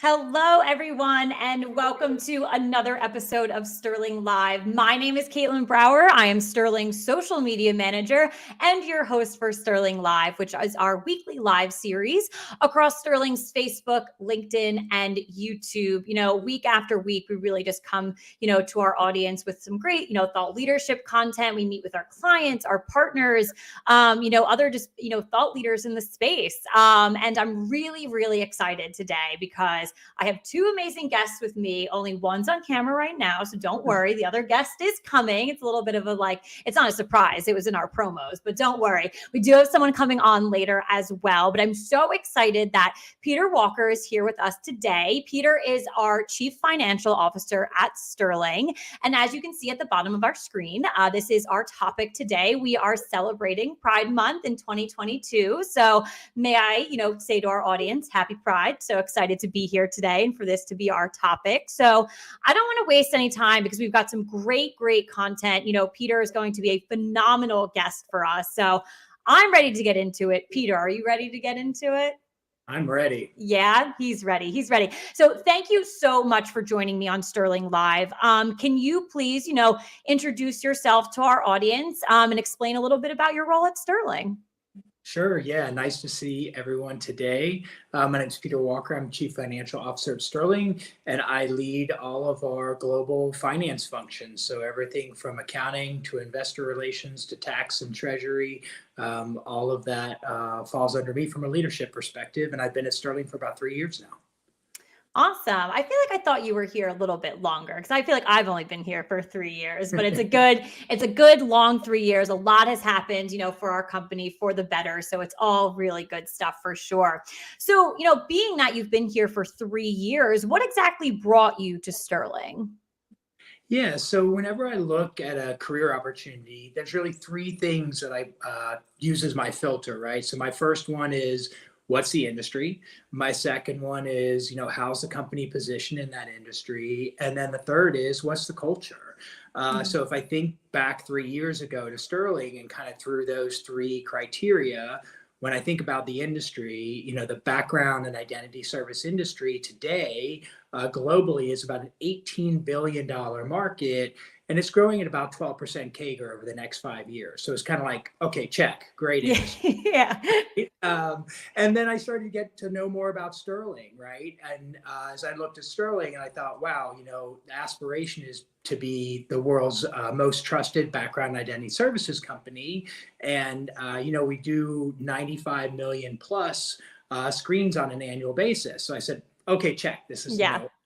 Hello, everyone, and welcome to another episode of Sterling Live. My name is Caitlin Brower. I am Sterling's social media manager and your host for Sterling Live, which is our weekly live series across Sterling's Facebook, LinkedIn, and YouTube. Week after week, we really just come, to our audience with some great, thought leadership content. We meet with our clients, our partners, other just, thought leaders in the space. And I'm really, really excited today because I have two amazing guests with me. Only one's on camera right now, so don't worry. The other guest is coming. It's a little bit of it's not a surprise. It was in our promos, but don't worry. We do have someone coming on later as well. But I'm so excited that Peter Walker is here with us today. Peter is our Chief Financial Officer at Sterling. And as you can see at the bottom of our screen, this is our topic today. We are celebrating Pride Month in 2022. So may I, say to our audience, happy Pride. So excited to be here today and for this to be our topic. So I don't want to waste any time because we've got some great content. Peter is going to be a phenomenal guest for us. So I'm ready to get into it. Peter, are you ready to get into it? I'm ready. Yeah, he's ready. He's ready. So thank you so much for joining me on Sterling Live. Can you please, introduce yourself to our audience and explain a little bit about your role at Sterling? Sure. Yeah. Nice to see everyone today. My name is Peter Walker. I'm Chief Financial Officer at Sterling, and I lead all of our global finance functions. So everything from accounting to investor relations to tax and treasury, all of that falls under me from a leadership perspective. And I've been at Sterling for about 3 years now. Awesome. I feel like I thought you were here a little bit longer because I feel like I've only been here for 3 years, but it's a good long 3 years. A lot has happened, for our company for the better. So it's all really good stuff for sure. So, being that you've been here for 3 years, what exactly brought you to Sterling? Yeah, so whenever I look at a career opportunity, there's really three things that I use as my filter, right? So my first one is, what's the industry? My second one is, how's the company positioned in that industry? And then the third is, what's the culture? So if I think back 3 years ago to Sterling and kind of through those three criteria, when I think about the industry, the background and identity service industry today globally is about an $18 billion market, and it's growing at about 12% CAGR over the next 5 years. So it's kind of like, okay, check, great industry. Yeah. And then I started to get to know more about Sterling, right? And as I looked at Sterling, and I thought, wow, the aspiration is to be the world's most trusted background identity services company. And, we do 95 million plus screens on an annual basis. So I said, okay, check, this is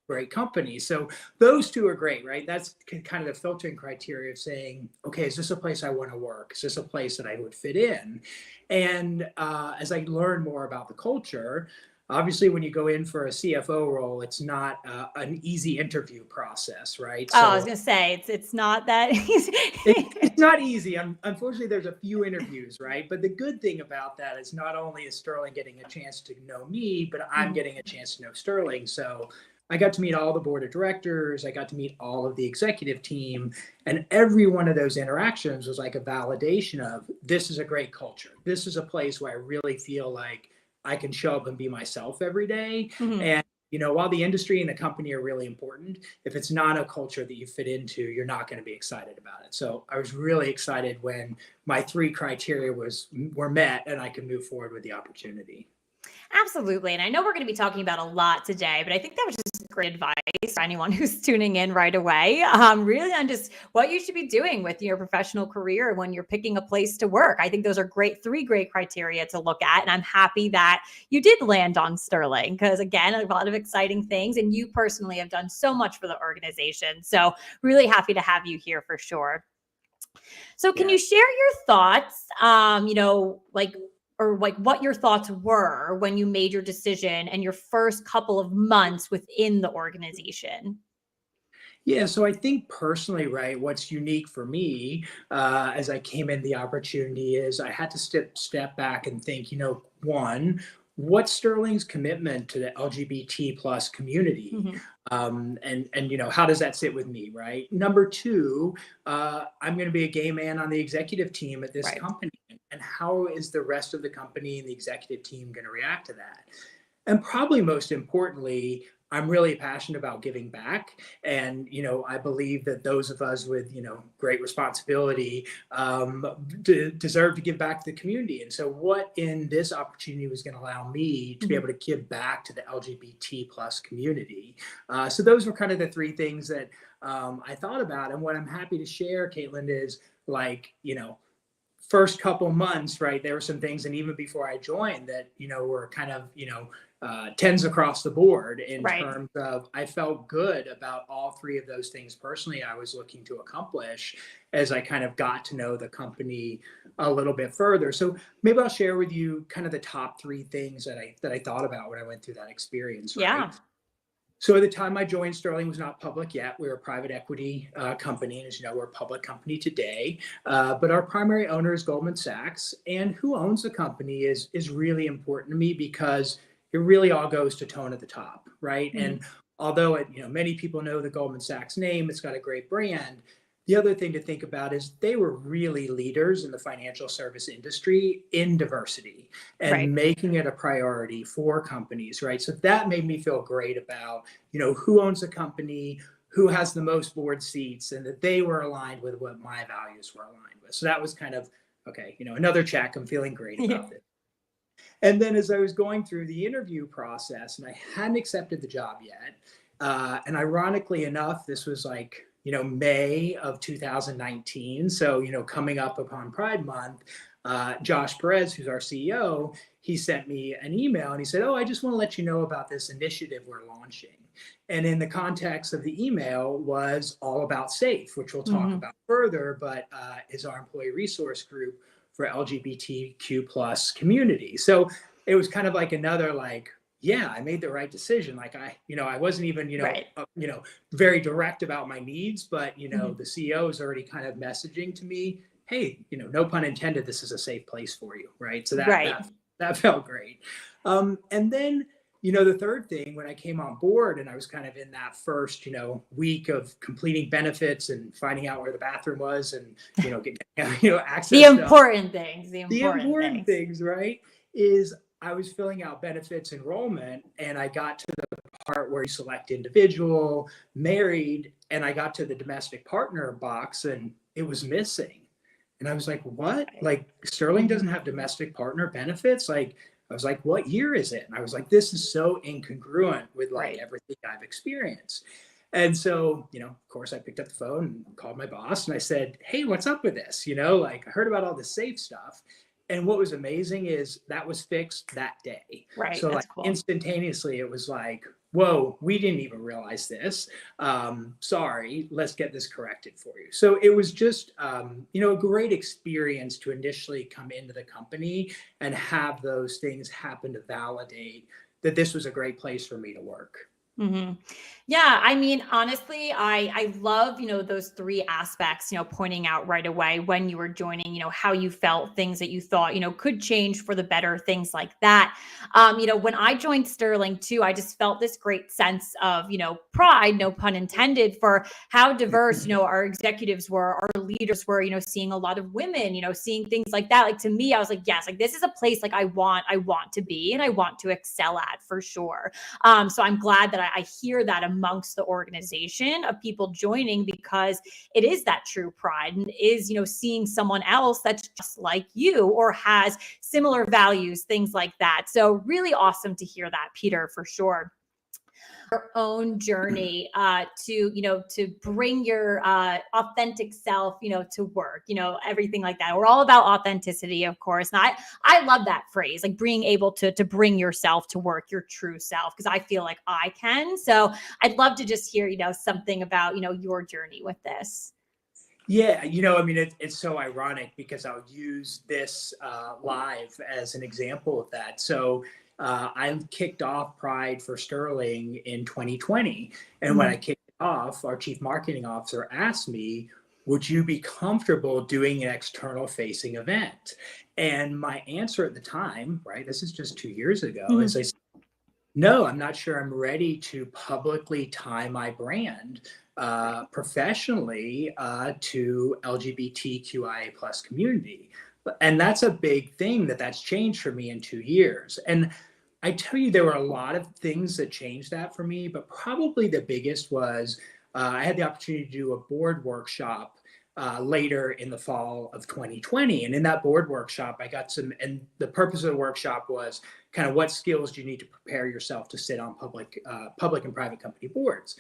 great company. So those two are great, right? That's kind of the filtering criteria of saying, okay, is this a place I want to work? Is this a place that I would fit in? And as I learn more about the culture, obviously, when you go in for a CFO role, it's not an easy interview process, right? So, I was going to say, it's not that easy. It's not easy. Unfortunately, there's a few interviews, right? But the good thing about that is not only is Sterling getting a chance to know me, but I'm getting a chance to know Sterling. So I got to meet all the board of directors. I got to meet all of the executive team. And every one of those interactions was like a validation of, this is a great culture. This is a place where I really feel like I can show up and be myself every day. And, while the industry and the company are really important, if it's not a culture that you fit into, you're not going to be excited about it. So I was really excited when my three criteria were met and I could move forward with the opportunity. Absolutely. And I know we're going to be talking about a lot today, but I think that was just great advice for anyone who's tuning in right away. Really on just what you should be doing with your professional career when you're picking a place to work. I think those are three great criteria to look at. And I'm happy that you did land on Sterling because, again, a lot of exciting things. And you personally have done so much for the organization. So really happy to have you here for sure. So can you share your thoughts, what your thoughts were when you made your decision and your first couple of months within the organization? Yeah, so I think personally, right, what's unique for me as I came in the opportunity is I had to step back and think, one, what's Sterling's commitment to the LGBT plus community? And how does that sit with me, right? Number two, I'm going to be a gay man on the executive team at this company. And how is the rest of the company and the executive team going to react to that? And probably most importantly, I'm really passionate about giving back. And, I believe that those of us with, great responsibility deserve to give back to the community. And so what in this opportunity was going to allow me to be able to give back to the LGBT plus community. So those were kind of the three things that I thought about. And what I'm happy to share, Caitlin, is first couple months, right, there were some things, and even before I joined, that were kind of tens across the board in terms of I felt good about all three of those things personally I was looking to accomplish as I kind of got to know the company a little bit further. So maybe I'll share with you kind of the top three things that I thought about when I went through that experience. Right? Yeah. So at the time I joined, Sterling was not public yet. We were a private equity company. And as you know, we're a public company today. But our primary owner is Goldman Sachs. And who owns the company is really important to me, because it really all goes to tone at the top, right? Mm-hmm. And although many people know the Goldman Sachs name, it's got a great brand. The other thing to think about is they were really leaders in the financial service industry in diversity and making it a priority for companies, right? So that made me feel great about, who owns the company, who has the most board seats, and that they were aligned with what my values were aligned with. So that was kind of, okay, another check. I'm feeling great about it. And then as I was going through the interview process, and I hadn't accepted the job yet, and ironically enough, this was like, May of 2019. So, coming up upon Pride Month, Josh Perez, who's our CEO, he sent me an email and he said, "Oh, I just want to let you know about this initiative we're launching." And in the context of the email was all about SAFE, which we'll talk about further, but is our employee resource group for LGBTQ plus community. So it was kind of like another yeah, I made the right decision. I wasn't even, very direct about my needs, but, the CEO is already kind of messaging to me, hey, no pun intended, this is a safe place for you. Right. So that felt great. And then, the third thing, when I came on board and I was kind of in that first, week of completing benefits and finding out where the bathroom was and, getting, access the important things, the important things, right, is I was filling out benefits enrollment, and I got to the part where you select individual, married, and I got to the domestic partner box and it was missing. And I was like, what? Like, Sterling doesn't have domestic partner benefits? I was like, what year is it? And I was like, this is so incongruent with everything I've experienced. And so, of course, I picked up the phone and called my boss and I said, hey, what's up with this? I heard about all the SAFE stuff. And what was amazing is that was fixed that day. Right. So that's cool. Instantaneously, it was like, whoa, we didn't even realize this. Sorry, let's get this corrected for you. So it was just, a great experience to initially come into the company and have those things happen to validate that this was a great place for me to work. Mm-hmm. Yeah. I mean, honestly, I love, those three aspects, pointing out right away when you were joining, how you felt, things that you thought, could change for the better, things like that. When I joined Sterling too, I just felt this great sense of, pride, no pun intended, for how diverse, our executives were, our leaders were, seeing a lot of women, seeing things like that. Like, to me, I was like, yes, like this is a place like I want to be and I want to excel at for sure. So I'm glad that I hear that amongst the organization of people joining, because it is that true pride and is, seeing someone else that's just like you or has similar values, things like that. So really awesome to hear that, Peter, for sure. Your own journey to bring your authentic self, to work, everything like that. We're all about authenticity, of course. And I love that phrase, like being able to bring yourself to work, your true self, because I feel like I can. So I'd love to just hear, something about, your journey with this. Yeah, it's so ironic because I'll use this live as an example of that. So I kicked off Pride for Sterling in 2020. And when I kicked it off, our chief marketing officer asked me, would you be comfortable doing an external facing event? And my answer at the time, right, this is just 2 years ago, is I said, no, I'm not sure I'm ready to publicly tie my brand professionally to LGBTQIA plus community. And that's a big thing that's changed for me in 2 years. And I tell you, there were a lot of things that changed that for me, but probably the biggest was I had the opportunity to do a board workshop later in the fall of 2020. And in that board workshop, I got some, and the purpose of the workshop was kind of what skills do you need to prepare yourself to sit on public and private company boards.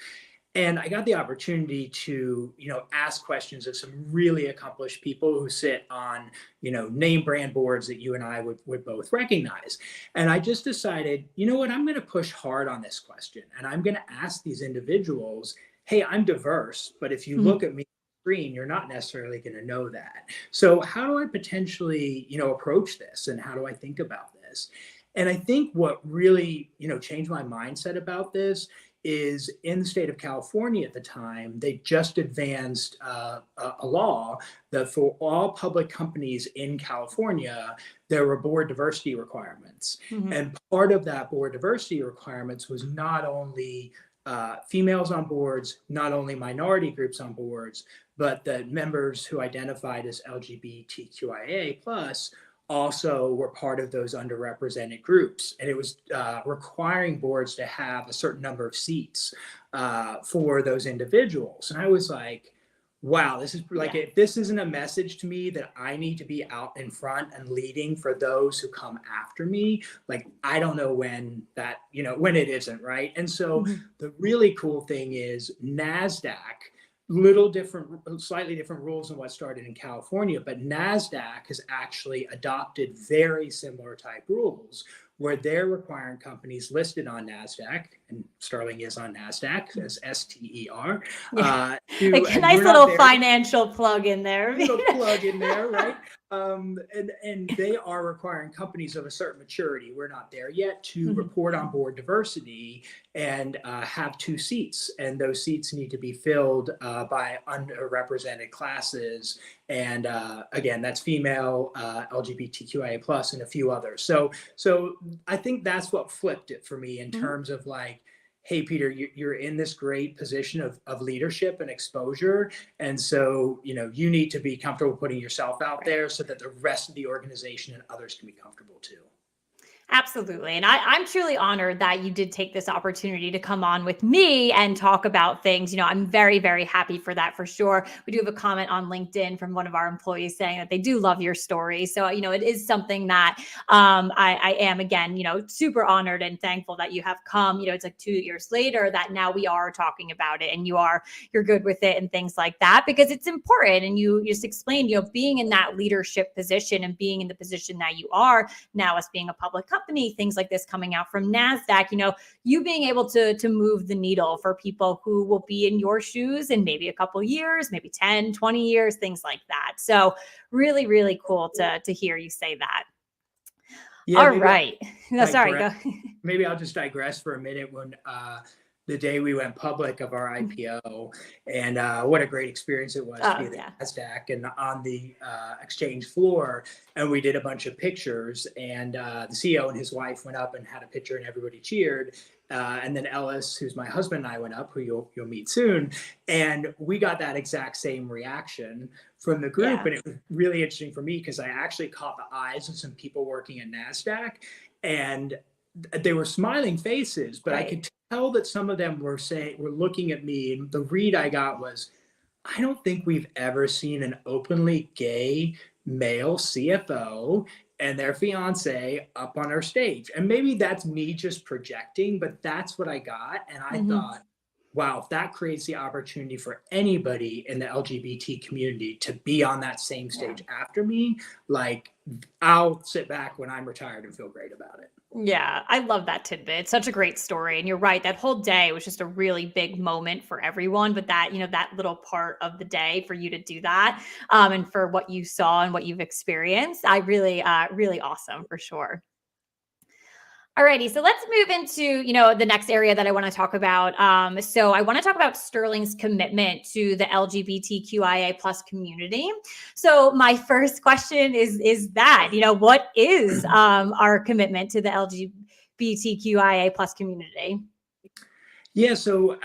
And I got the opportunity to, ask questions of some really accomplished people who sit on, name brand boards that you and I would both recognize. And I just decided, you know what, I'm going to push hard on this question. And I'm going to ask these individuals, hey, I'm diverse, but if you look at me on the screen, you're not necessarily going to know that. So how do I potentially, approach this? And how do I think about this? And I think what really, changed my mindset about this is in the state of California at the time, they just advanced a law that for all public companies in California, there were board diversity requirements. And part of that board diversity requirements was not only females on boards, not only minority groups on boards, but the members who identified as LGBTQIA plus also were part of those underrepresented groups. And it was requiring boards to have a certain number of seats for those individuals. And I was like, wow, this is like, if this isn't a message to me that I need to be out in front and leading for those who come after me, like, I don't know when that, when it isn't, right? And so the really cool thing is NASDAQ, slightly different rules than what started in California, but NASDAQ has actually adopted very similar type rules where they're requiring companies listed on NASDAQ, and Sterling is on NASDAQ as STER. A nice little financial plug in there. Little plug in there, right? And they are requiring companies of a certain maturity, we're not there yet, to report on board diversity and have 2 seats. And those seats need to be filled by underrepresented classes. And again, that's female, LGBTQIA plus, and a few others. So I think that's what flipped it for me in terms of like, hey, Peter, you're in this great position of leadership and exposure. And so, you need to be comfortable putting yourself out there so that the rest of the organization and others can be comfortable too. Absolutely. And I'm truly honored that you did take this opportunity to come on with me and talk about things. I'm very, very happy for that for sure. We do have a comment on LinkedIn from one of our employees saying that they do love your story. So, it is something that I am, again, super honored and thankful that you have come. It's like 2 years later that now we are talking about it and you're good with it and things like that, because it's important. And you just explained, being in that leadership position and being in the position that you are now as being a public company, things like this coming out from NASDAQ, you being able to move the needle for people who will be in your shoes in maybe a couple years, maybe 10, 20 years, things like that. So really, really cool to hear you say that. Yeah, all right. No, sorry. Go. Maybe I'll just digress for a minute. When the day we went public of our IPO, and what a great experience it was to be at NASDAQ and on the exchange floor. And we did a bunch of pictures, and the CEO and his wife went up and had a picture, and everybody cheered. And then Ellis, who's my husband, and I went up, who you'll meet soon, and we got that exact same reaction from the group. And it was really interesting for me because I actually caught the eyes of some people working at NASDAQ, and they were smiling faces, but I could tell that some of them were looking at me, and the read I got was, I don't think we've ever seen an openly gay male CFO and their fiance up on our stage. And maybe that's me just projecting, but that's what I got. And I thought, wow, if that creates the opportunity for anybody in the LGBT community to be on that same stage after me, like, I'll sit back when I'm retired and feel great about it. Yeah, I love that tidbit. It's such a great story. And you're right, that whole day was just a really big moment for everyone. But that, that little part of the day for you to do that and for what you saw and what you've experienced, really awesome for sure. Alrighty, so let's move into, the next area that I want to talk about. So I want to talk about Sterling's commitment to the LGBTQIA plus community. So my first question is that, what is our commitment to the LGBTQIA plus community? Yeah, so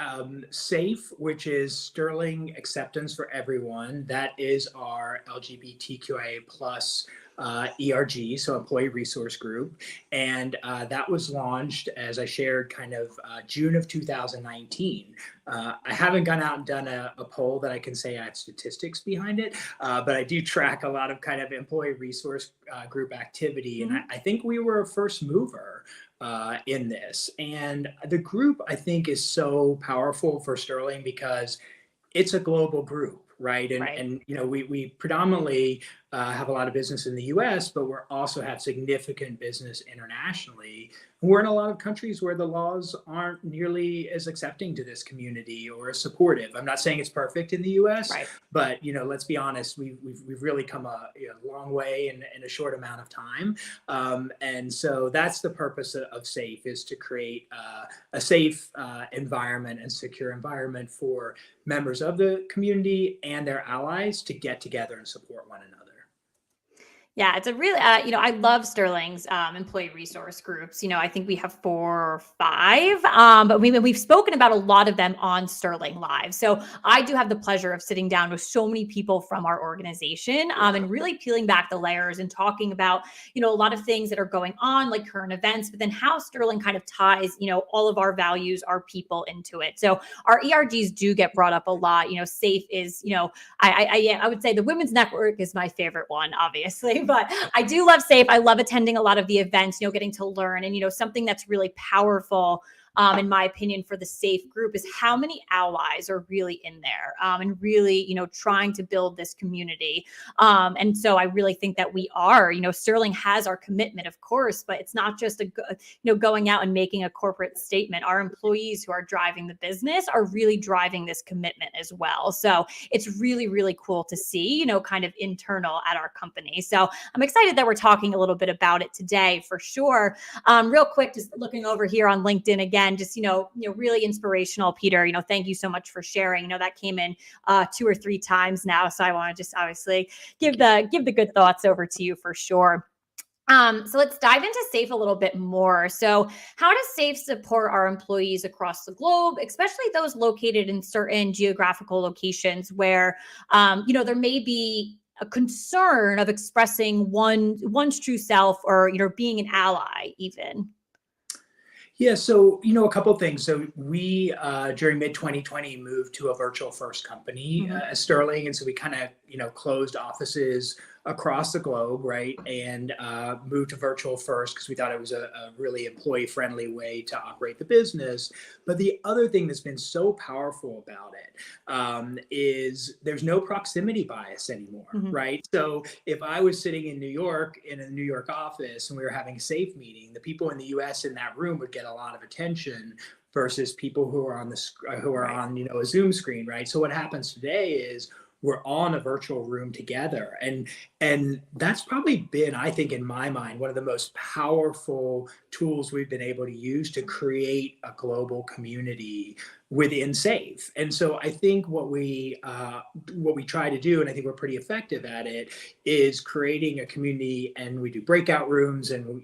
SAFE, which is Sterling Acceptance for Everyone, that is our LGBTQIA plus ERG, so Employee Resource Group. And that was launched, as I shared, kind of June of 2019. I haven't gone out and done a poll that I can say I have statistics behind it, but I do track a lot of kind of employee resource group activity. And I think we were a first mover in this. And the group, I think, is so powerful for Sterling because it's a global group, right? And you know, we predominantly have a lot of business in the U.S., but we also have significant business internationally. We're in a lot of countries where the laws aren't nearly as accepting to this community or as supportive. I'm not saying it's perfect in the U.S., but you know, let's be honest, we've really come a long way in a short amount of time, and so that's the purpose of SAFE, is to create a safe environment and secure environment for members of the community and their allies to get together and support one another. Yeah, it's a really, I love Sterling's employee resource groups. I think we have 4 or 5, but we've spoken about a lot of them on Sterling Live. So I do have the pleasure of sitting down with so many people from our organization and really peeling back the layers and talking about, a lot of things that are going on, like current events, but then how Sterling kind of ties, all of our values, our people into it. So our ERGs do get brought up a lot. SAFE is, I would say the Women's Network is my favorite one, obviously. But I do love SAFE. I love attending a lot of the events, getting to learn. And, something that's really powerful, in my opinion, for the SAFE group is how many allies are really in there and really, trying to build this community. And so I really think that we are, Sterling has our commitment, of course, but it's not just going out and making a corporate statement. Our employees who are driving the business are really driving this commitment as well. So it's really, really cool to see, kind of internal at our company. So I'm excited that we're talking a little bit about it today for sure. Real quick, just looking over here on LinkedIn again, just, really inspirational, Peter. Thank you so much for sharing. That came in 2 or 3 times now. So I want to just obviously give the good thoughts over to you for sure. So let's dive into SAFE a little bit more. So how does SAFE support our employees across the globe, especially those located in certain geographical locations where, there may be a concern of expressing one's true self or, being an ally even? Yeah, so a couple of things. So we during mid 2020 moved to a virtual first company as Sterling, and so we kind of closed offices across the globe, right, and moved to virtual first because we thought it was a really employee friendly way to operate the business. But the other thing that's been so powerful about it is there's no proximity bias anymore, right? So if I was sitting in New York in a New York office and we were having a SAFE meeting, the people in the U.S. in that room would get a lot of attention versus people who are on on a Zoom screen, right? So what happens today is we're all in a virtual room together, and that's probably been, I think, in my mind, one of the most powerful tools we've been able to use to create a global community within SAFE. And so I think what we try to do, and I think we're pretty effective at it, is creating a community, and we do breakout rooms and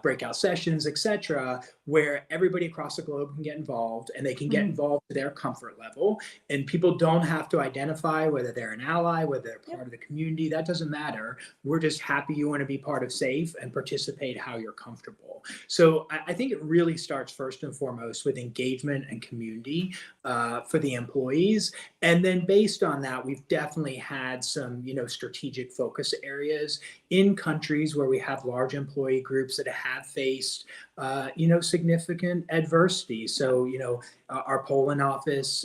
breakout sessions, etc., where everybody across the globe can get involved, and they can get involved to their comfort level, and people don't have to identify whether they're an ally, whether they're part of the community. That doesn't matter. We're just happy you want to be part of SAFE and participate how you're comfortable. So I think it really starts first and foremost with engagement and community for the employees. And then based on that, we've definitely had some, strategic focus areas in countries where we have large employee groups that have faced, significant adversity. So, our Poland office,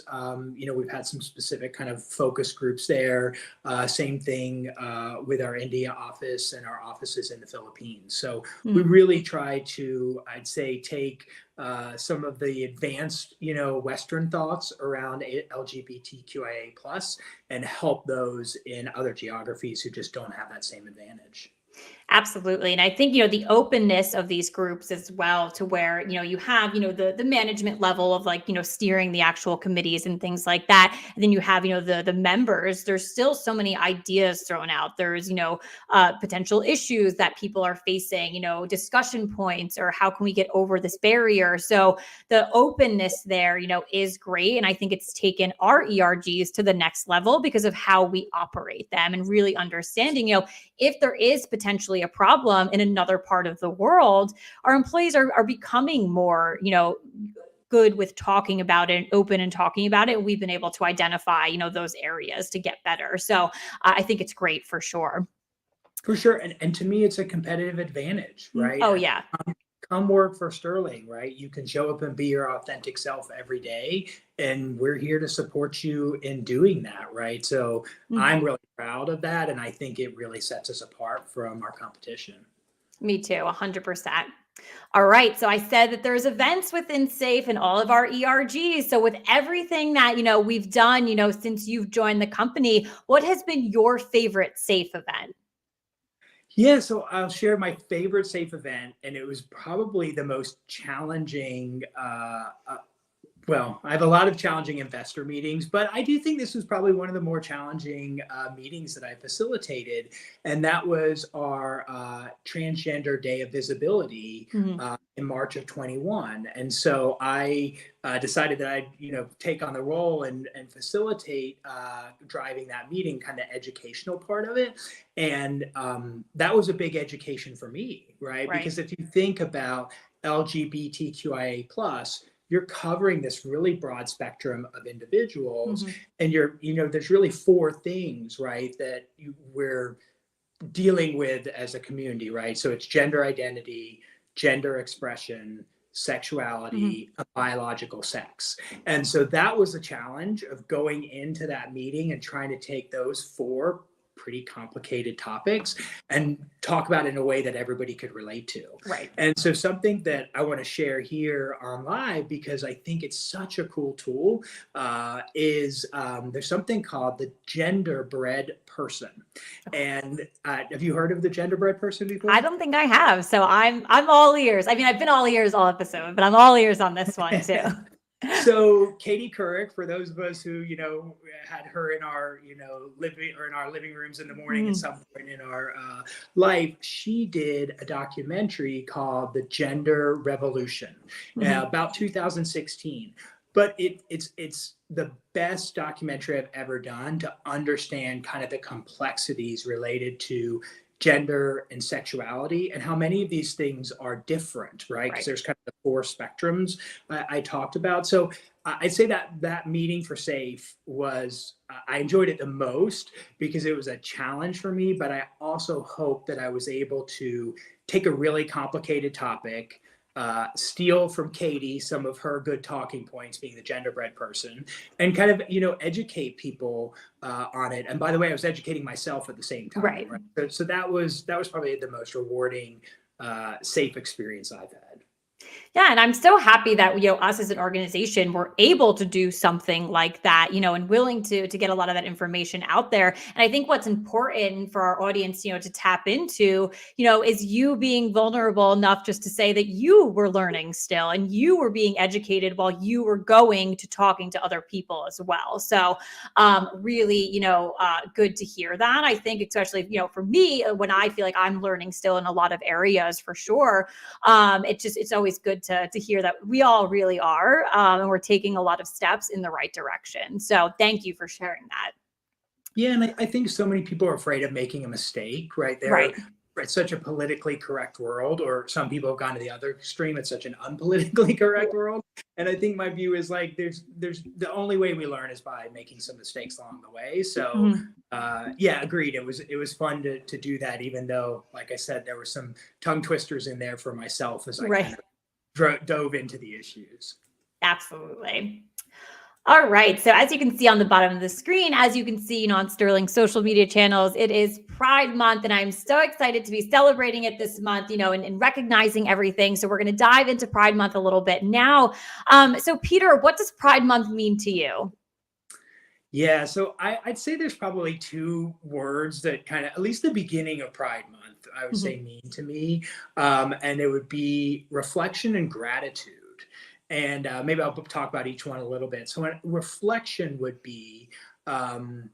we've had some specific kind of focus groups there. Same thing with our India office and our offices in the Philippines. So we really try to, I'd say, take some of the advanced, Western thoughts around LGBTQIA plus and help those in other geographies who just don't have that same advantage. Absolutely. And I think, the openness of these groups as well to where, you have, the management level of like, steering the actual committees and things like that. And then you have, the members, there's still so many ideas thrown out. There's, potential issues that people are facing, discussion points, or how can we get over this barrier? So the openness there, is great. And I think it's taken our ERGs to the next level because of how we operate them and really understanding, if there is potentially a problem in another part of the world, our employees are becoming more, good with talking about it, open and talking about it. We've been able to identify, those areas to get better. So I think it's great for sure. For sure. And to me, it's a competitive advantage, right? Oh, yeah. Come work for Sterling, right? You can show up and be your authentic self every day. And we're here to support you in doing that, right? So I'm really proud of that. And I think it really sets us apart from our competition. Me too, 100%. All right. So I said that there's events within SAFE and all of our ERGs. So with everything that, we've done, since you've joined the company, what has been your favorite SAFE event? Yeah, so I'll share my favorite SAFE event, and it was probably the most challenging. Well, I have a lot of challenging investor meetings, but I do think this was probably one of the more challenging meetings that I facilitated, and that was our Transgender Day of Visibility in March of 21. And so I decided that I'd take on the role and facilitate driving that meeting, kind of educational part of it. And that was a big education for me, right? Because if you think about LGBTQIA plus, you're covering this really broad spectrum of individuals, and there's really four things, right, that we're dealing with as a community, right? So it's gender identity, gender expression, sexuality, biological sex. And so that was a challenge of going into that meeting and trying to take those four pretty complicated topics and talk about it in a way that everybody could relate to. Right. And so something that I want to share here on live, because I think it's such a cool tool, is there's something called the genderbread person. And have you heard of the genderbread person before? I don't think I have. So I'm all ears. I mean, I've been all ears all episode, but I'm all ears on this one too. So Katie Couric, for those of us who had her in our living rooms in the morning at some point in our life, she did a documentary called The Gender Revolution about 2016. But it's the best documentary I've ever done to understand kind of the complexities related to gender and sexuality and how many of these things are different, right? Because there's kind of the four spectrums I talked about. So I'd say that meeting for SAFE was, I enjoyed it the most because it was a challenge for me, but I also hope that I was able to take a really complicated topic, steal from Katie some of her good talking points, being the genderbread person, and kind of educate people on it. And by the way, I was educating myself at the same time. Right. So that was probably the most rewarding SAFE experience I've had. Yeah. And I'm so happy that, us as an organization were able to do something like that, and willing to get a lot of that information out there. And I think what's important for our audience, to tap into, is you being vulnerable enough just to say that you were learning still and you were being educated while you were going to talking to other people as well. So really, good to hear that. I think especially, for me, when I feel like I'm learning still in a lot of areas for sure, it's always good to hear that we all really are, and we're taking a lot of steps in the right direction. So thank you for sharing that. Yeah, and I think so many people are afraid of making a mistake, right? It's such a politically correct world, or some people have gone to the other extreme. It's such an unpolitically correct world. And I think my view is like, there's the only way we learn is by making some mistakes along the way. So yeah, agreed. It was fun to do that, even though, like I said, there were some tongue twisters in there for myself as I kind of dove into the issues. Absolutely. All right. So as you can see on the bottom of the screen, as you can see, on Sterling's social media channels, it is Pride Month, and I'm so excited to be celebrating it this month, and recognizing everything. So we're going to dive into Pride Month a little bit now. So Peter, what does Pride Month mean to you? Yeah, so I'd say there's probably two words that kind of, at least the beginning of Pride Month, I would say Mhm. mean to me, and it would be reflection and gratitude. And maybe I'll talk about each one a little bit. So, reflection would be um,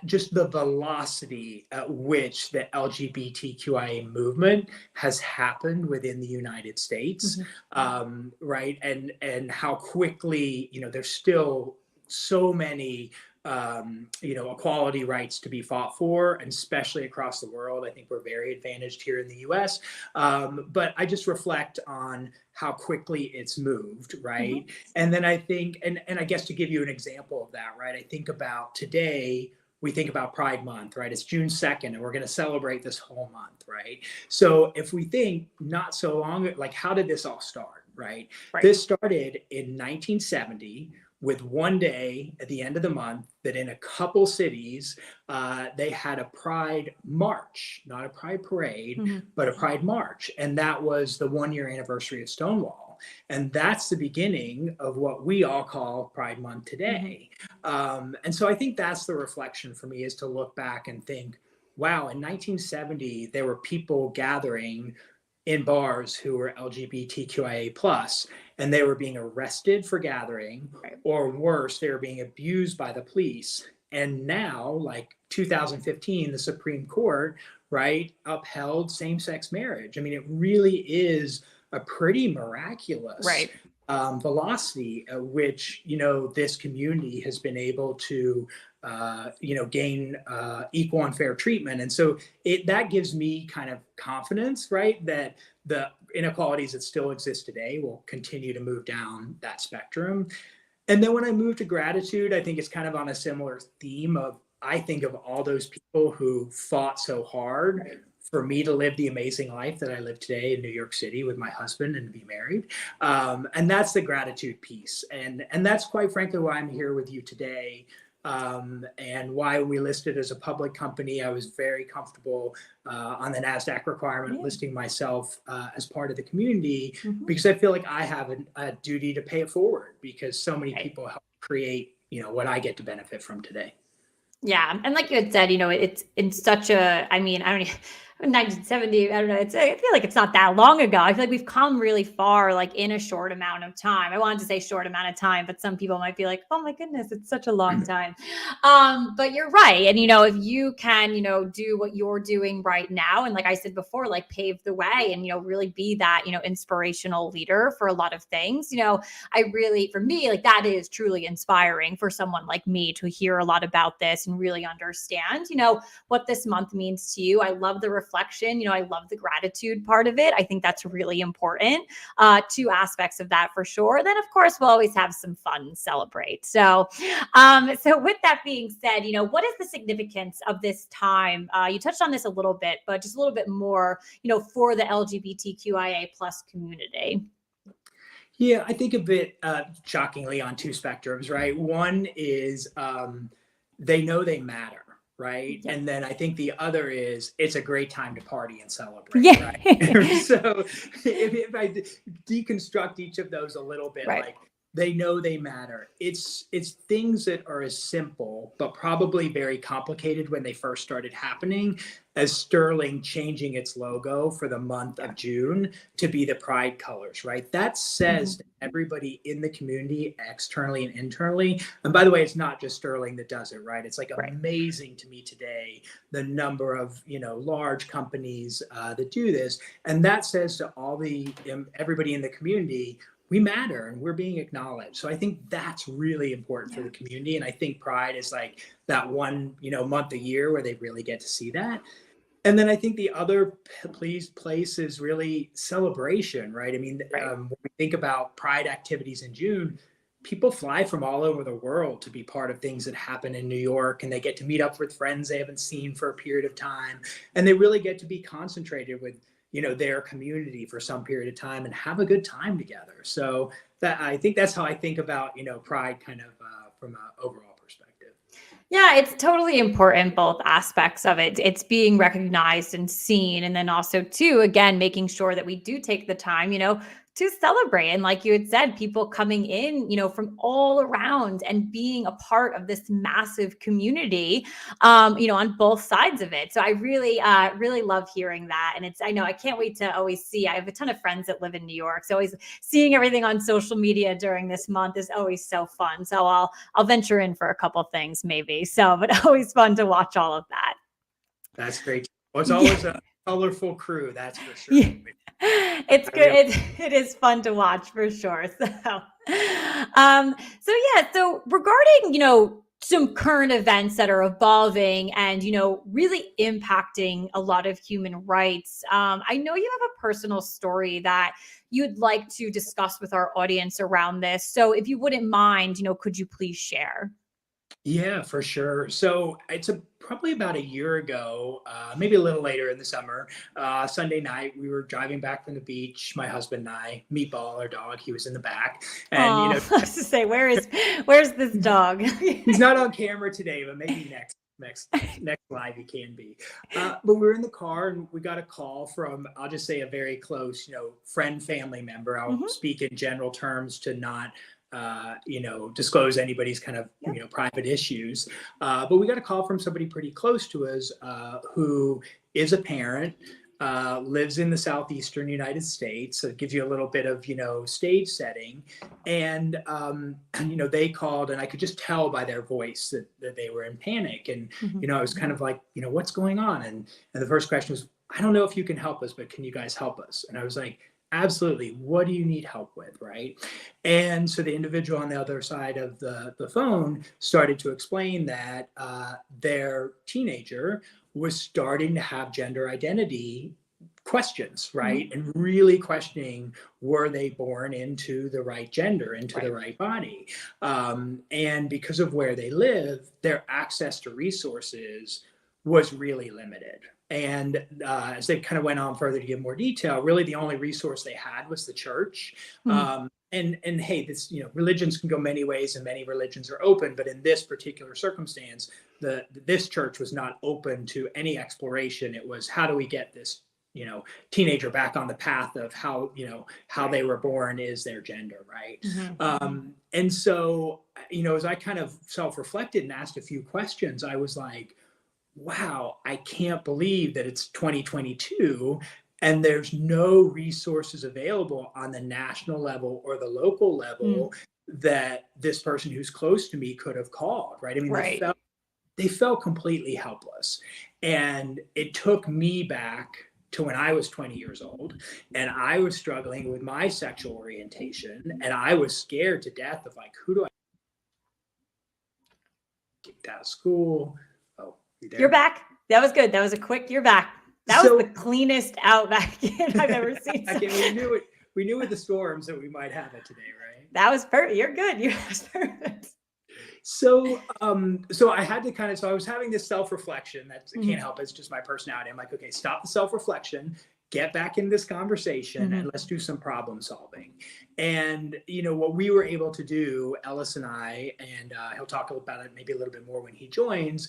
just the velocity at which the LGBTQIA movement has happened within the United States, Mhm. right? And how quickly, there's still so many equality rights to be fought for, and especially across the world. I think we're very advantaged here in the US. But I just reflect on how quickly it's moved, Mhm. right? And then I think, and I guess to give you an example of that, right? I think about today, we think about Pride Month, right? It's June 2nd, and we're going to celebrate this whole month, right? So if we think not so long, like how did this all start, right? Right. This started in 1970 with one day at the end of the month that in a couple cities, they had a Pride March, not a Pride Parade, Mhm. but a Pride March. And that was the 1 year anniversary of Stonewall. And that's the beginning of what we all call Pride Month Mhm. today. And so I think that's the reflection for me, is to look back and think, wow, in 1970, there were people gathering in bars who were LGBTQIA plus, and they were being arrested for gathering, Right. or worse, they were being abused by the police. And now, like 2015, the Supreme Court, right, upheld same-sex marriage. I mean, it really is a pretty miraculous Right. velocity at which this community has been able to gain equal and fair treatment. And so that gives me kind of confidence, right, that the inequalities that still exist today will continue to move down that spectrum. And then when I move to gratitude, I think it's kind of on a similar theme of, I think of all those people who fought so hard Right. for me to live the amazing life that I live today in New York City with my husband and to be married. And that's the gratitude piece. And that's quite frankly why I'm here with you today. And why we listed as a public company, I was very comfortable on the NASDAQ requirement, Yeah. listing myself as part of the community, Mhm. because I feel like I have a duty to pay it forward, because so many Right. people help create, what I get to benefit from today. Yeah, and like you had said, it's in such a, I mean, I don't even 1970, I don't know. I feel like it's not that long ago. I feel like we've come really far, like in a short amount of time. I wanted to say short amount of time, but some people might be like, "Oh my goodness, it's such a long time." But you're right. And if you can, do what you're doing right now, and like I said before, like pave the way and really be that, inspirational leader for a lot of things. I really, for me, like that is truly inspiring for someone like me to hear a lot about this and really understand, what this month means to you. I love the reflection, I love the gratitude part of it. I think that's really important. Two aspects of that for sure. Then, of course, we'll always have some fun and celebrate. So with that being said, what is the significance of this time? You touched on this a little bit, but just a little bit more, for the LGBTQIA plus community. Yeah, I think a bit shockingly on two spectrums, right? One is they know they matter, right? Yep. And then I think the other is it's a great time to party and celebrate, Yeah. right? So if I deconstruct each of those a little bit, Right. like they know they matter. It's things that are as simple but probably very complicated when they first started happening, as Sterling changing its logo for the month Yeah. of June to be the pride colors, right? That says Mhm. to everybody in the community, externally and internally. And by the way, it's not just Sterling that does it, right? It's like Right. amazing to me today, the number of, large companies that do this. And that says to all the, everybody in the community, we matter and we're being acknowledged. So I think that's really important for Yeah. the community. And I think Pride is like that one, month a year where they really get to see that. And then I think the other place is really celebration, right? I mean, Right. when we think about Pride activities in June, people fly from all over the world to be part of things that happen in New York, and they get to meet up with friends they haven't seen for a period of time, and they really get to be concentrated with their community for some period of time and have a good time together. So that, I think that's how I think about Pride kind of from an overall perspective. Yeah, it's totally important, both aspects of it. It's being recognized and seen. And then also, too, again, making sure that we do take the time, to celebrate. And like you had said, people coming in, from all around and being a part of this massive community, on both sides of it. So I really love hearing that. And I know I can't wait to always see. I have a ton of friends that live in New York. So always seeing everything on social media during this month is always so fun. So I'll venture in for a couple things maybe. So, but always fun to watch all of that. That's great. Well, it's always a colorful crew, that's for sure. Yeah. It's good. It is fun to watch for sure. So regarding, some current events that are evolving and, really impacting a lot of human rights. I know you have a personal story that you'd like to discuss with our audience around this. So if you wouldn't mind, could you please share? Yeah, for sure. So it's probably about a year ago, maybe a little later in the summer, Sunday night, we were driving back from the beach, my husband and I, Meatball, our dog, he was in the back. And, I was to say, where's this dog? He's not on camera today, but maybe next live he can be. But we were in the car and we got a call from, I'll just say, a very close, friend, family member. I'll speak in general terms to not disclose anybody's kind of, private issues. But we got a call from somebody pretty close to us who is a parent, lives in the southeastern United States. So it gives you a little bit of, stage setting. And, they called and I could just tell by their voice that they were in panic. And, I was kind of like, what's going on? And the first question was, I don't know if you can help us, but can you guys help us? And I was like, absolutely. What do you need help with? Right. And so the individual on the other side of the phone started to explain that their teenager was starting to have gender identity questions, right? And really questioning, were they born into the right gender, into the right body? And because of where they live, their access to resources was really limited. And as they kind of went on further to give more detail, really the only resource they had was the church. And hey, this, religions can go many ways and many religions are open, but in this particular circumstance, this church was not open to any exploration. It was, how do we get this, teenager back on the path of how they were born is their gender, right? And so, as I kind of self-reflected and asked a few questions, I was like, wow, I can't believe that it's 2022 and there's no resources available on the national level or the local level that this person who's close to me could have called, right? I mean, they felt completely helpless. And it took me back to when I was 20 years old and I was struggling with my sexual orientation and I was scared to death of like, who do I get out of school? You're back. That was good. That was a quick, you're back. That was the cleanest out back in I've ever seen. We knew with the storms that we might have it today, right? That was perfect. You're good. That was perfect. So I had to I was having this self-reflection that I can't help it. It's just my personality. I'm like, okay, stop the self-reflection, get back in this conversation and let's do some problem solving. And, what we were able to do, Ellis and I, and he'll talk about it maybe a little bit more when he joins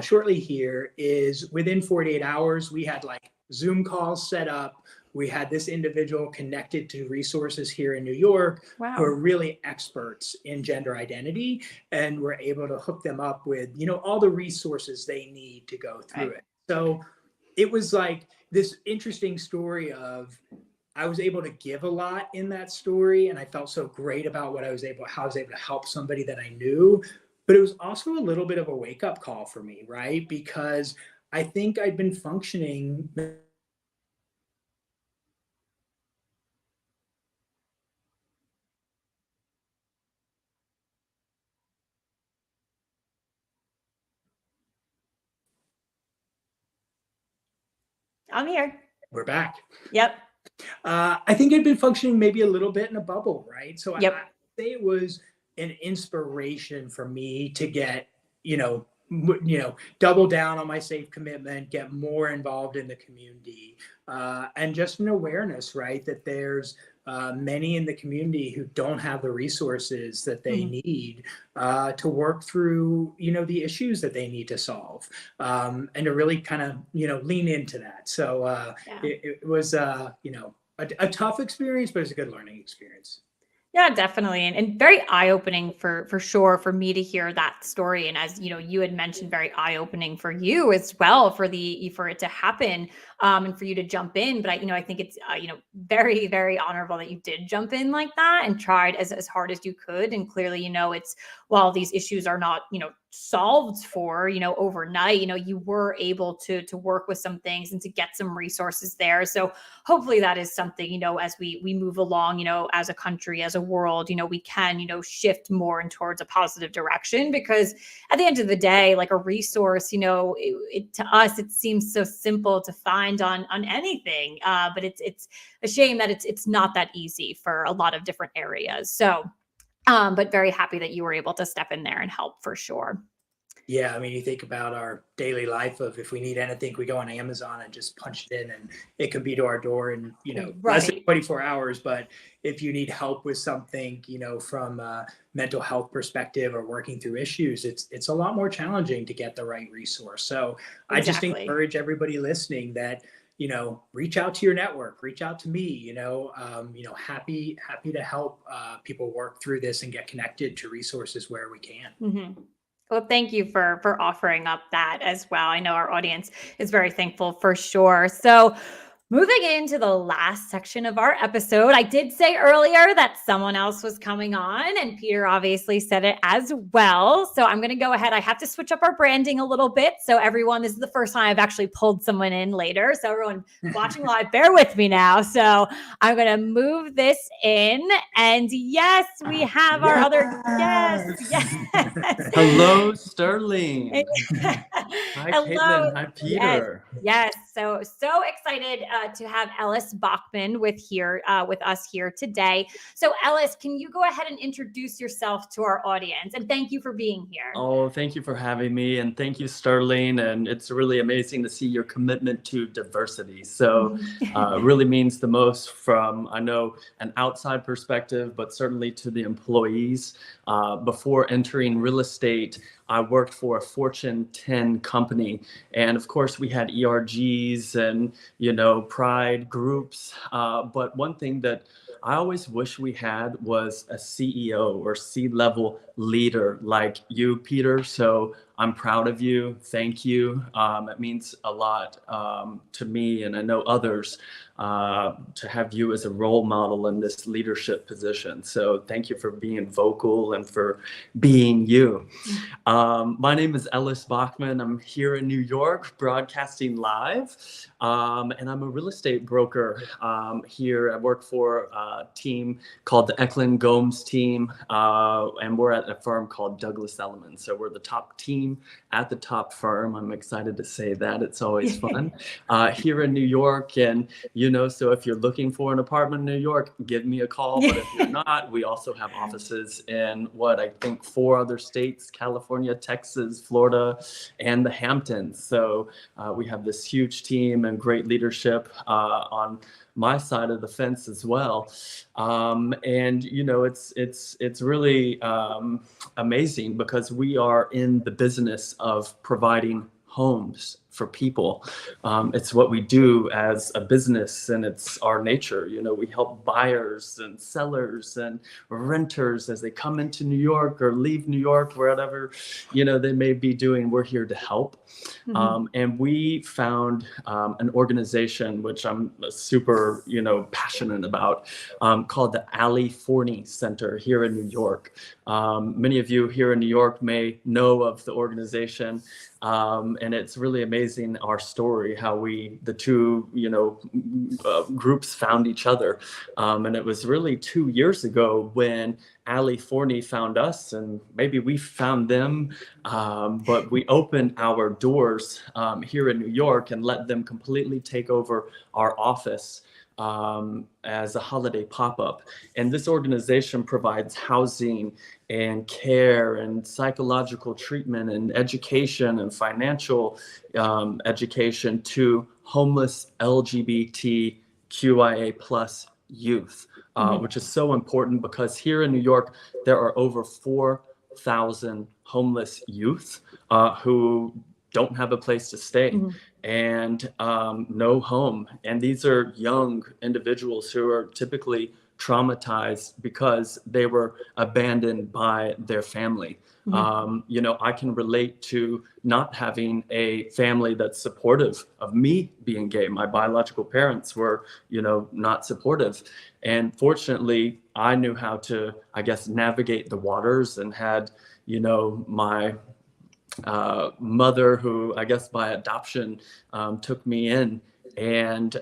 shortly here, is within 48 hours, we had like Zoom calls set up. We had this individual connected to resources here in New York who are really experts in gender identity, and we're able to hook them up with, all the resources they need to go through it. So it was like this interesting story of, I was able to give a lot in that story. And I felt so great about how I was able to help somebody that I knew, but it was also a little bit of a wake up call for me, right? Because I think I'd been functioning. I'm here. We're back. Yep. I think I'd been functioning maybe a little bit in a bubble, right? So I say it was an inspiration for me to get, double down on my safe commitment, get more involved in the community, and just an awareness, right, that there's many in the community who don't have the resources that they need to work through, the issues that they need to solve, and to really kind of, lean into that. So it was, a a tough experience, but it's a good learning experience. Yeah, definitely. And very eye-opening for sure for me to hear that story. And as you know, you had mentioned, very eye-opening for you as well for it to happen, and for you to jump in. But I think it's very, very honorable that you did jump in like that and tried as hard as you could. And clearly, it's while these issues are not, solved for, overnight, you were able to work with some things and to get some resources there. So hopefully that is something, as we move along, as a country, as a world, we can, shift more and towards a positive direction, because at the end of the day, like a resource, to us, it seems so simple to find on anything. But it's a shame that it's not that easy for a lot of different areas. So, but very happy that you were able to step in there and help for sure. Yeah, I mean, you think about our daily life of if we need anything, we go on Amazon and just punch it in, and it can be to our door in, less than Right. 24 hours. But if you need help with something, from a mental health perspective or working through issues, it's a lot more challenging to get the right resource. So I just Exactly. encourage everybody listening that, reach out to your network, reach out to me, happy to help people work through this and get connected to resources where we can. Mhm. Well, thank you for offering up that as well. I know our audience is very thankful for sure. So, moving into the last section of our episode, I did say earlier that someone else was coming on, and Peter obviously said it as well. So I'm going to go ahead. I have to switch up our branding a little bit. So everyone, this is the first time I've actually pulled someone in later. So everyone watching live, bear with me now. So I'm going to move this in. And yes, we have our other guest. Yes. Yes. Hello, Sterling. Hi, Hello. Caitlin. Hi, Yes. Peter. Yes. So excited to have Ellis Bachman with us here today. So Ellis, can you go ahead and introduce yourself to our audience? And thank you for being here. Oh, thank you for having me. And thank you, Sterling. And it's really amazing to see your commitment to diversity. So really means the most from, I know, an outside perspective, but certainly to the employees. Before entering real estate, I worked for a Fortune 10 company. And of course, we had ERGs and, pride groups. But one thing that I always wish we had was a CEO or C-level leader like you, Peter. So I'm proud of you. Thank you. It means a lot to me, and I know others, to have you as a role model in this leadership position. So thank you for being vocal and for being you. My name is Ellis Bachman. I'm here in New York, broadcasting live, and I'm a real estate broker here. I work for a team called the Eklund Gomes Team, and we're at a firm called Douglas Elliman. So we're the top team at the top firm. I'm excited to say that. It's always fun here in New York. And, so if you're looking for an apartment in New York, give me a call. But if you're not, we also have offices in I think 4 other states: California, Texas, Florida, and the Hamptons. So we have this huge team and great leadership on my side of the fence as well. And it's really amazing because we are in the business of providing homes for people. It's what we do as a business, and it's our nature. We help buyers and sellers and renters as they come into New York or leave New York, wherever they may be doing. We're here to help. And we found an organization which I'm super passionate about, called the Ali Forney Center here in New York. Many of you here in New York may know of the organization. And it's really amazing, our story, how the two, groups found each other. And it was really 2 years ago when Ali Forney found us, and maybe we found them. But we opened our doors here in New York and let them completely take over our office as a holiday pop-up. And this organization provides housing and care and psychological treatment and education and financial education to homeless LGBTQIA plus youth, which is so important because here in New York, there are over 4,000 homeless youth who don't have a place to stay and no home. And these are young individuals who are typically traumatized because they were abandoned by their family. You know, I can relate to not having a family that's supportive of me being gay. My biological parents were, you know, not supportive. And fortunately, I knew how to, I guess, navigate the waters and had, you know, my mother, who I guess by adoption took me in. And,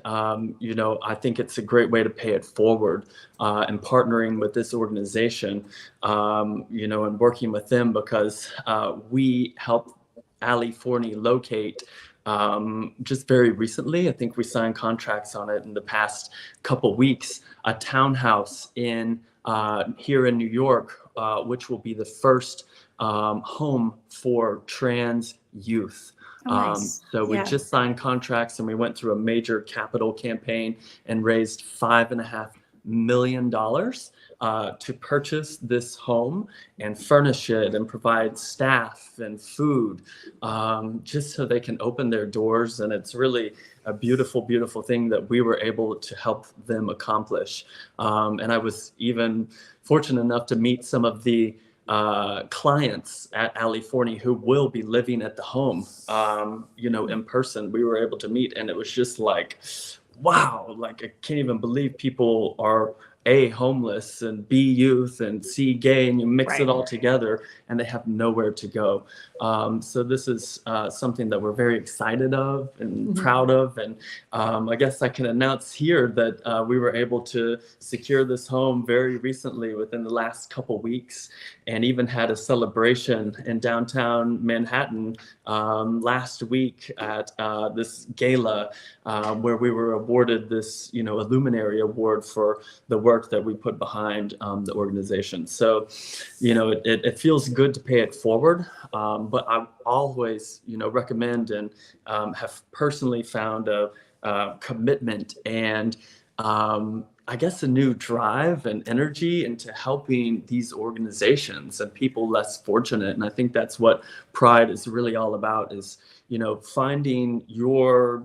you know, I think it's a great way to pay it forward and partnering with this organization, you know, and working with them because we helped Ali Forney locate just very recently. I think we signed contracts on it in the past couple weeks, a townhouse in here in New York, which will be the first home for trans youth. Nice. So we just signed contracts and we went through a major capital campaign and raised $5.5 million to purchase this home and furnish it and provide staff and food, just so they can open their doors. And it's really a beautiful, beautiful thing that we were able to help them accomplish. And I was even fortunate enough to meet some of the clients at Ali Forney who will be living at the home, you know, in person. We were able to meet, and it was just like, wow, like I can't even believe people are homeless and youth and gay, and you mix it all together and they have nowhere to go. So this is something that we're very excited of and proud of. And I guess I can announce here that we were able to secure this home very recently within the last couple weeks, and even had a celebration in downtown Manhattan last week at this gala where we were awarded this, you know, a Luminary Award for the work that we put behind the organization. So, you know, it feels good to pay it forward, but I always, you know, recommend and have personally found a commitment and I guess a new drive and energy into helping these organizations and people less fortunate. And I think that's what Pride is really all about, is, you know, finding your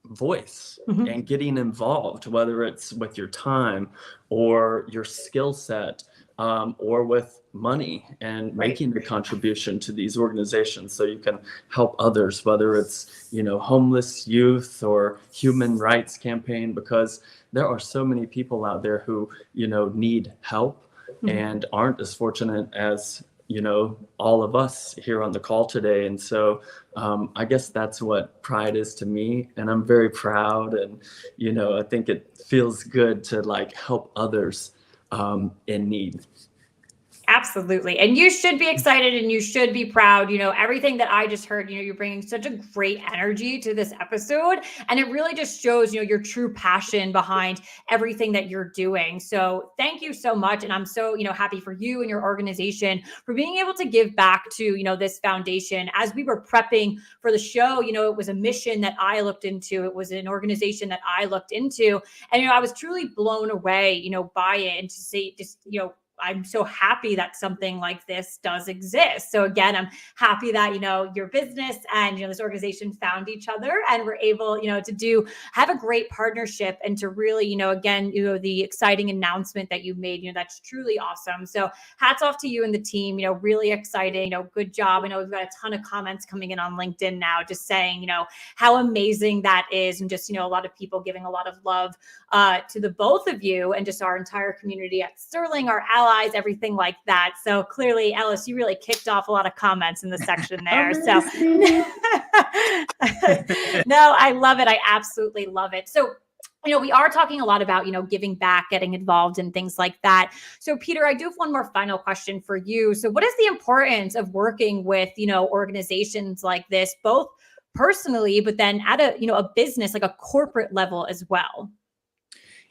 voice and getting involved, whether it's with your time or your skill set, or with money, and making the contribution to these organizations so you can help others, whether it's, you know, homeless youth or human rights campaign, because there are so many people out there who, you know, need help and aren't as fortunate as, you know, all of us here on the call today. And so I guess that's what Pride is to me. And I'm very proud. And, you know, I think it feels good to like help others in need. Absolutely. And you should be excited and you should be proud. You know, everything that I just heard, you know, you're bringing such a great energy to this episode. And it really just shows, you know, your true passion behind everything that you're doing. So thank you so much. And I'm so, you know, happy for you and your organization for being able to give back to, you know, this foundation. As we were prepping for the show, you know, it was a mission that I looked into. It was an organization that I looked into. And, you know, I was truly blown away, you know, by it. And to say just, you know, I'm so happy that something like this does exist. So again, I'm happy that, you know, your business and, you know, this organization found each other and were able, you know, to have a great partnership and to really, you know, again, you know, the exciting announcement that you made, you know, that's truly awesome. So hats off to you and the team, you know, really exciting, you know, good job. I know we've got a ton of comments coming in on LinkedIn now, just saying, you know, how amazing that is. And just, you know, a lot of people giving a lot of love to the both of you and just our entire community at Sterling, our allies, everything like that. So clearly, Ellis, you really kicked off a lot of comments in the section there. So no, I love it. I absolutely love it. So, you know, we are talking a lot about, you know, giving back, getting involved and things like that. So Peter, I do have one more final question for you. So what is the importance of working with, you know, organizations like this, both personally, but then at a, you know, a business, like a corporate level as well?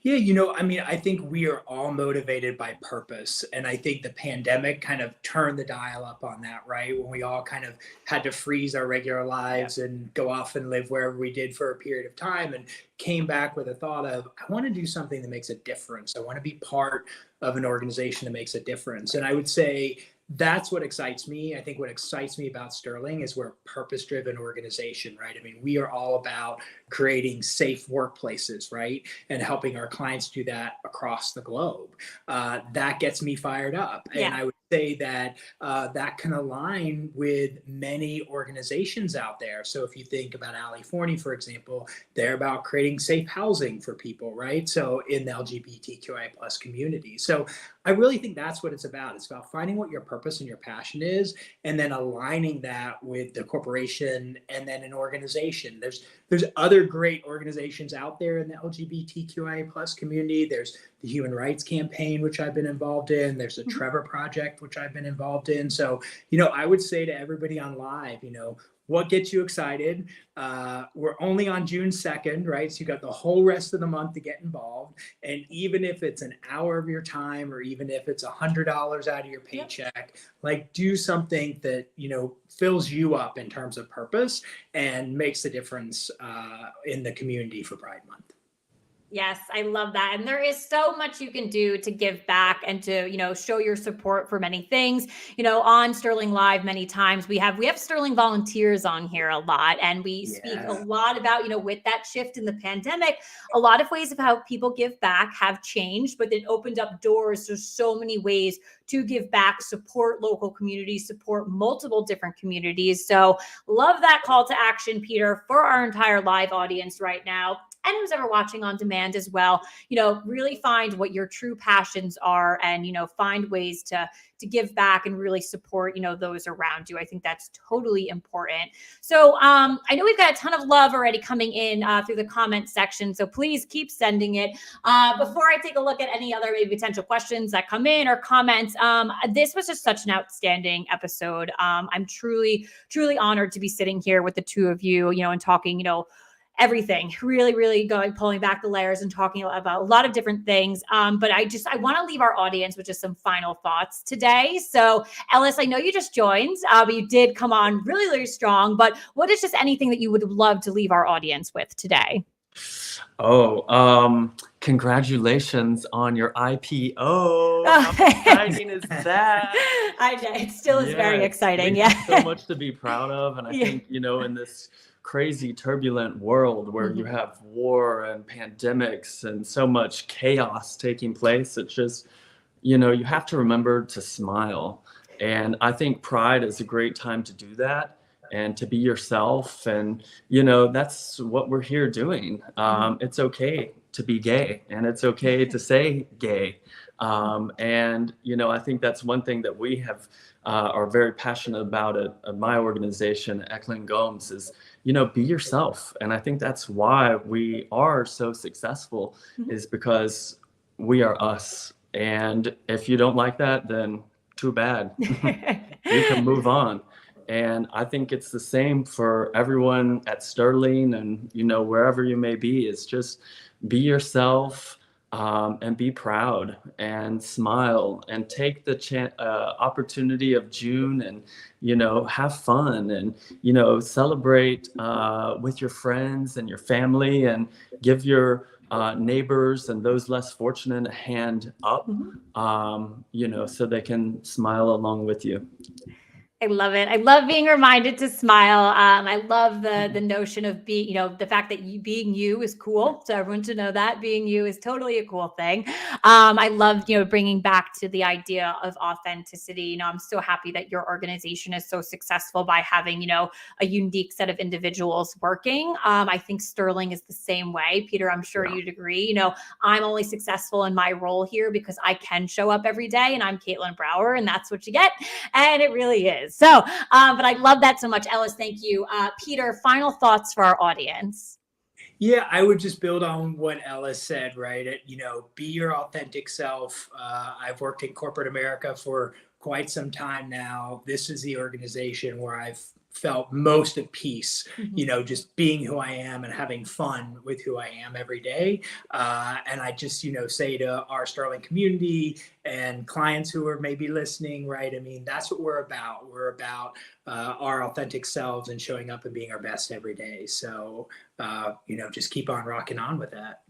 Yeah, you know, I mean, I think we are all motivated by purpose. And I think the pandemic kind of turned the dial up on that, right? When we all kind of had to freeze our regular lives and go off and live wherever we did for a period of time, and came back with a thought of, I want to do something that makes a difference. I want to be part of an organization that makes a difference. And I would say that's what excites me. I think what excites me about Sterling is we're a purpose-driven organization, right? I mean, we are all about creating safe workplaces, right? And helping our clients do that across the globe. That gets me fired up. And Yeah. I would say that that can align with many organizations out there. So if you think about Ali Forney, for example, they're about creating safe housing for people, right? So in the LGBTQI plus community. So I really think that's what it's about. It's about finding what your purpose and your passion is, and then aligning that with the corporation and then an organization. There's other great organizations out there in the LGBTQIA plus community. There's the Human Rights Campaign, which I've been involved in. There's the Trevor Project, which I've been involved in. So, I would say to everybody on live, what gets you excited? We're only on June 2nd, right? So you got the whole rest of the month to get involved. And even if it's an hour of your time, or even if it's $100 out of your paycheck, like do something that, fills you up in terms of purpose and makes a difference in the community for Pride Month. Yes, I love that. And there is so much you can do to give back and to, show your support for many things. On Sterling Live, many times we have Sterling volunteers on here a lot. And we speak a lot about, with that shift in the pandemic, a lot of ways of how people give back have changed, but it opened up doors to so many ways to give back, support local communities, support multiple different communities. So love that call to action, Peter, for our entire live audience right now. And who's ever watching on demand as well, really find what your true passions are and, find ways to give back and really support, those around you. I think that's totally important. So I know we've got a ton of love already coming in through the comment section. So please keep sending it. Before I take a look at any other maybe potential questions that come in or comments, this was just such an outstanding episode. I'm truly, truly honored to be sitting here with the two of you, and talking, everything, really pulling back the layers and talking about a lot of different things. But I want to leave our audience with just some final thoughts today. So Ellis, I know you just joined, but you did come on really, really strong. But what is just anything that you would love to leave our audience with today? Congratulations on your IPO. How exciting is that? It still is very exciting. Yeah. So much to be proud of. And I think, in this crazy turbulent world where you have war and pandemics and so much chaos taking place, it's just, you have to remember to smile. And I think Pride is a great time to do that and to be yourself. And, that's what we're here doing. It's okay to be gay, and it's okay to say gay. And, I think that's one thing that we have are very passionate about at my organization, Eklund Gomes, is, be yourself. And I think that's why we are so successful, is because we are us. And if you don't like that, then too bad. You can move on. And I think it's the same for everyone at Sterling and, wherever you may be, is just be yourself. And be proud and smile and take the opportunity of June and, have fun and, celebrate with your friends and your family and give your neighbors and those less fortunate a hand up, so they can smile along with you. I love it. I love being reminded to smile. I love the notion of being, the fact that being you is cool. So everyone to know that being you is totally a cool thing. I love, bringing back to the idea of authenticity. I'm so happy that your organization is so successful by having, a unique set of individuals working. I think Sterling is the same way. Peter, I'm sure you'd agree. I'm only successful in my role here because I can show up every day, and I'm Caitlin Brower, and that's what you get. And it really is. So, but I love that so much. Ellis, thank you. Peter, final thoughts for our audience. Yeah, I would just build on what Ellis said, right? Be your authentic self. I've worked in corporate America for quite some time now. This is the organization where I've felt most at peace, just being who I am and having fun with who I am every day. And I just, say to our Sterling community and clients who are maybe listening, right? I mean, that's what we're about. We're about our authentic selves and showing up and being our best every day. So, just keep on rocking on with that.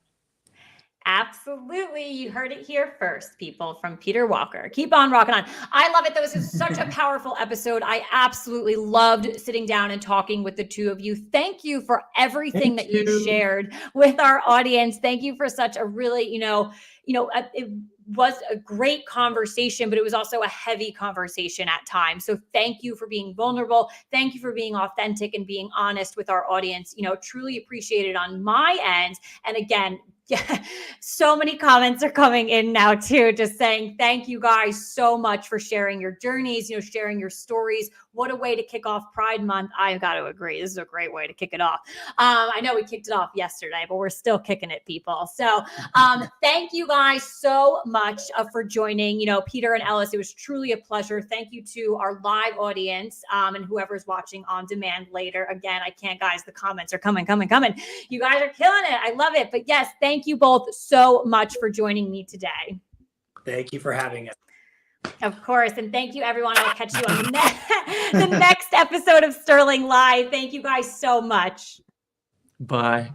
Absolutely. You heard it here first, people, from Peter Walker. Keep on rocking on. I love it. That was such a powerful episode. I absolutely loved sitting down and talking with the two of you. Thank you for everything that you shared with our audience. Thank you for such a really, it was a great conversation, but it was also a heavy conversation at times. So thank you for being vulnerable. Thank you for being authentic and being honest with our audience. Truly appreciate it on my end. And again, yeah, so many comments are coming in now too, just saying thank you guys so much for sharing your journeys, sharing your stories. What a way to kick off Pride Month. I've got to agree. This is a great way to kick it off. I know we kicked it off yesterday, but we're still kicking it, people. So thank you guys so much for joining, Peter and Ellis. It was truly a pleasure. Thank you to our live audience and whoever's watching on demand later. Again, I can't, guys, the comments are coming. You guys are killing it. I love it. But yes, thank you both so much for joining me today. Thank you for having us. Of course. And thank you, everyone. I'll catch you on the next episode of Sterling Live. Thank you guys so much. Bye.